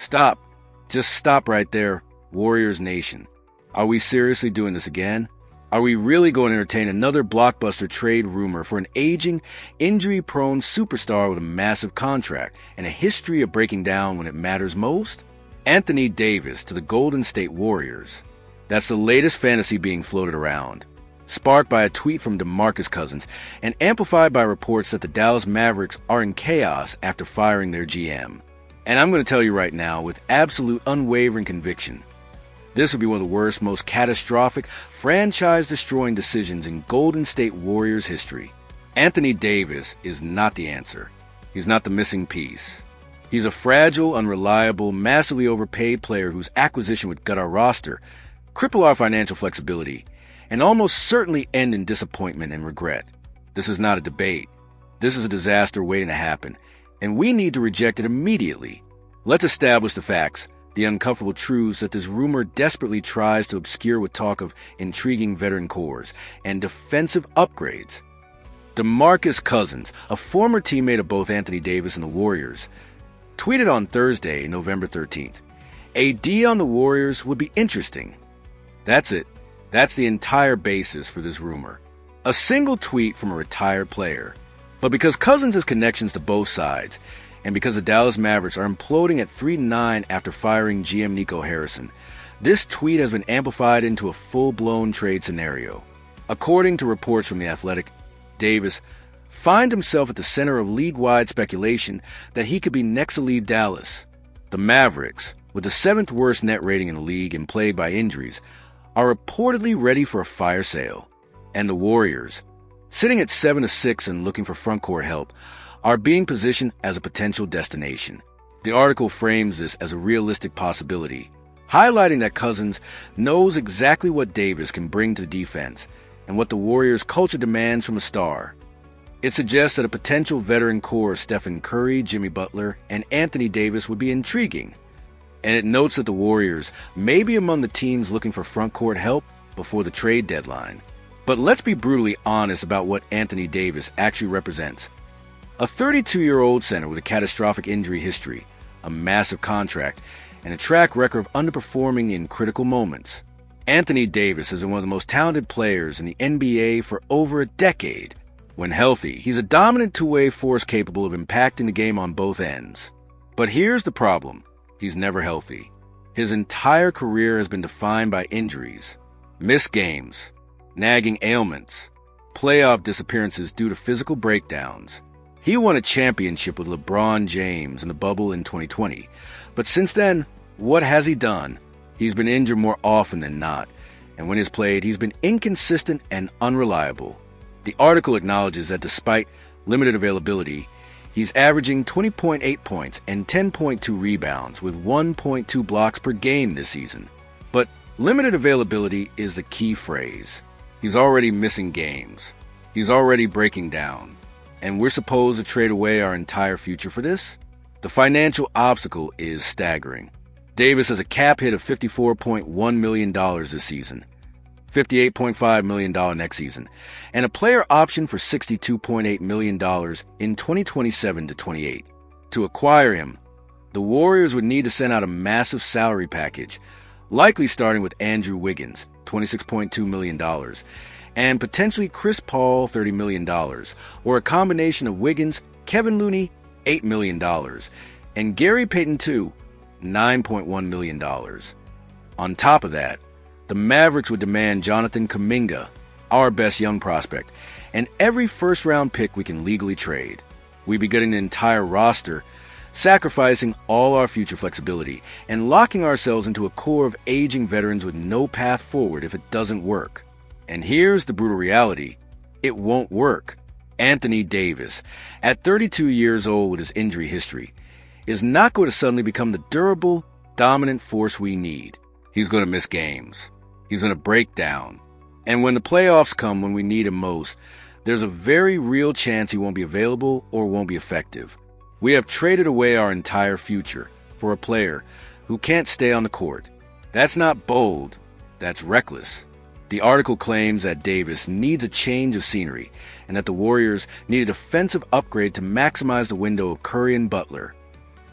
Stop. Just stop right there, Warriors Nation. Are we seriously doing this again? Are we really going to entertain another blockbuster trade rumor for an aging, injury-prone superstar with a massive contract and a history of breaking down when it matters most? Anthony Davis to the Golden State Warriors. That's the latest fantasy being floated around, sparked by a tweet from DeMarcus Cousins and amplified by reports that the Dallas Mavericks are in chaos after firing their GM. And I'm going to tell you right now, with absolute unwavering conviction, this would be one of the worst, most catastrophic, franchise-destroying decisions in Golden State Warriors history. Anthony Davis is not the answer. He's not the missing piece. He's a fragile, unreliable, massively overpaid player whose acquisition would gut our roster, cripple our financial flexibility, and almost certainly end in disappointment and regret. This is not a debate. This is a disaster waiting to happen, and we need to reject it immediately. Let's establish the facts, the uncomfortable truths that this rumor desperately tries to obscure with talk of intriguing veteran cores and defensive upgrades. DeMarcus Cousins, a former teammate of both Anthony Davis and the Warriors, tweeted on Thursday, November 13th, "A D on the Warriors would be interesting." That's it. That's the entire basis for this rumor. A single tweet from a retired player. But because Cousins has connections to both sides, and because the Dallas Mavericks are imploding at 3-9 after firing GM Nico Harrison, this tweet has been amplified into a full-blown trade scenario. According to reports from The Athletic, Davis finds himself at the center of league-wide speculation that he could be next to leave Dallas. The Mavericks, with the 7th worst net rating in the league and plagued by injuries, are reportedly ready for a fire sale. And the Warriors, sitting at 7-6 and looking for frontcourt help, are being positioned as a potential destination. The article frames this as a realistic possibility, highlighting that Cousins knows exactly what Davis can bring to the defense and what the Warriors' culture demands from a star. It suggests that a potential veteran core of Stephen Curry, Jimmy Butler, and Anthony Davis would be intriguing. And it notes that the Warriors may be among the teams looking for frontcourt help before the trade deadline. But let's be brutally honest about what Anthony Davis actually represents. A 32-year-old center with a catastrophic injury history, a massive contract, and a track record of underperforming in critical moments. Anthony Davis is one of the most talented players in the NBA for over a decade. When healthy, he's a dominant two-way force capable of impacting the game on both ends. But here's the problem. He's never healthy. His entire career has been defined by injuries, missed games, nagging ailments, playoff disappearances due to physical breakdowns. He won a championship with LeBron James in the bubble in 2020. But since then, what has he done? He's been injured more often than not, and when he's played, he's been inconsistent and unreliable. The article acknowledges that despite limited availability, he's averaging 20.8 points and 10.2 rebounds with 1.2 blocks per game this season. But limited availability is the key phrase. He's already missing games. He's already breaking down. And we're supposed to trade away our entire future for this? The financial obstacle is staggering. Davis has a cap hit of $54.1 million this season, $58.5 million next season, and a player option for $62.8 million in 2027 to 28. To acquire him, the Warriors would need to send out a massive salary package, likely starting with Andrew Wiggins, $26.2 million, and potentially Chris Paul, $30 million, or a combination of Wiggins, Kevin Looney, $8 million, and Gary Payton II, $9.1 million. On top of that, the Mavericks would demand Jonathan Kuminga, our best young prospect, and every first-round pick we can legally trade. We'd be getting the entire roster, sacrificing all our future flexibility, and locking ourselves into a core of aging veterans with no path forward if it doesn't work. And here's the brutal reality. It won't work. Anthony Davis, at 32 years old with his injury history, is not going to suddenly become the durable, dominant force we need. He's going to miss games. He's going to break down. And when the playoffs come when we need him most, there's a very real chance he won't be available or won't be effective. We have traded away our entire future for a player who can't stay on the court. That's not bold. That's reckless. The article claims that Davis needs a change of scenery and that the Warriors need a defensive upgrade to maximize the window of Curry and Butler.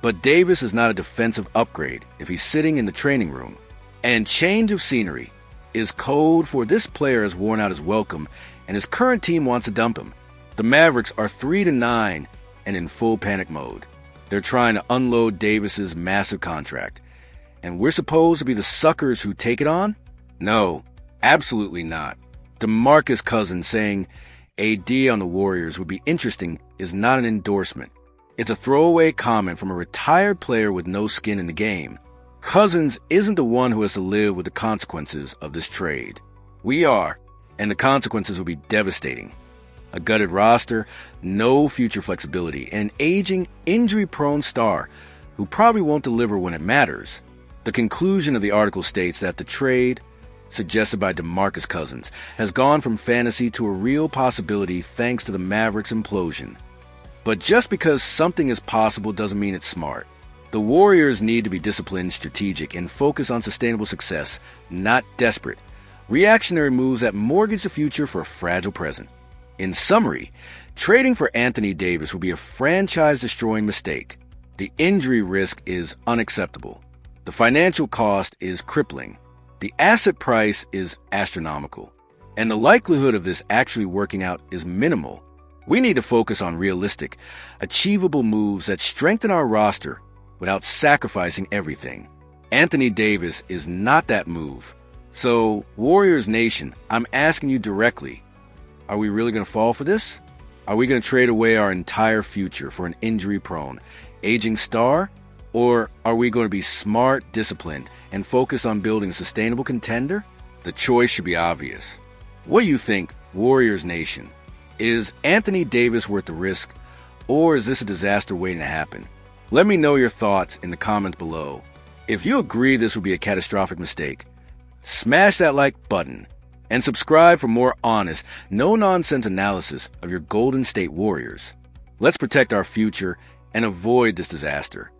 But Davis is not a defensive upgrade if he's sitting in the training room. And change of scenery is code for this player has worn out his welcome and his current team wants to dump him. The Mavericks are 3-9 and in full panic mode. They're trying to unload Davis's massive contract. And we're supposed to be the suckers who take it on? No, absolutely not. DeMarcus Cousins saying AD on the Warriors would be interesting is not an endorsement. It's a throwaway comment from a retired player with no skin in the game. Cousins isn't the one who has to live with the consequences of this trade. We are, and the consequences will be devastating. A gutted roster, no future flexibility, and an aging, injury-prone star who probably won't deliver when it matters. The conclusion of the article states that the trade, suggested by DeMarcus Cousins, has gone from fantasy to a real possibility thanks to the Mavericks' implosion. But just because something is possible doesn't mean it's smart. The Warriors need to be disciplined, strategic, and focus on sustainable success, not desperate, reactionary moves that mortgage the future for a fragile present. In summary, trading for Anthony Davis would be a franchise-destroying mistake. The injury risk is unacceptable. The financial cost is crippling. The asset price is astronomical. And the likelihood of this actually working out is minimal. We need to focus on realistic, achievable moves that strengthen our roster without sacrificing everything. Anthony Davis is not that move. So, Warriors Nation, I'm asking you directly, are we really going to fall for this? Are we going to trade away our entire future for an injury-prone, aging star? Or are we going to be smart, disciplined, and focus on building a sustainable contender? The choice should be obvious. What do you think, Warriors Nation? Is Anthony Davis worth the risk, or is this a disaster waiting to happen? Let me know your thoughts in the comments below. If you agree this would be a catastrophic mistake, smash that like button and subscribe for more honest, no-nonsense analysis of your Golden State Warriors. Let's protect our future and avoid this disaster.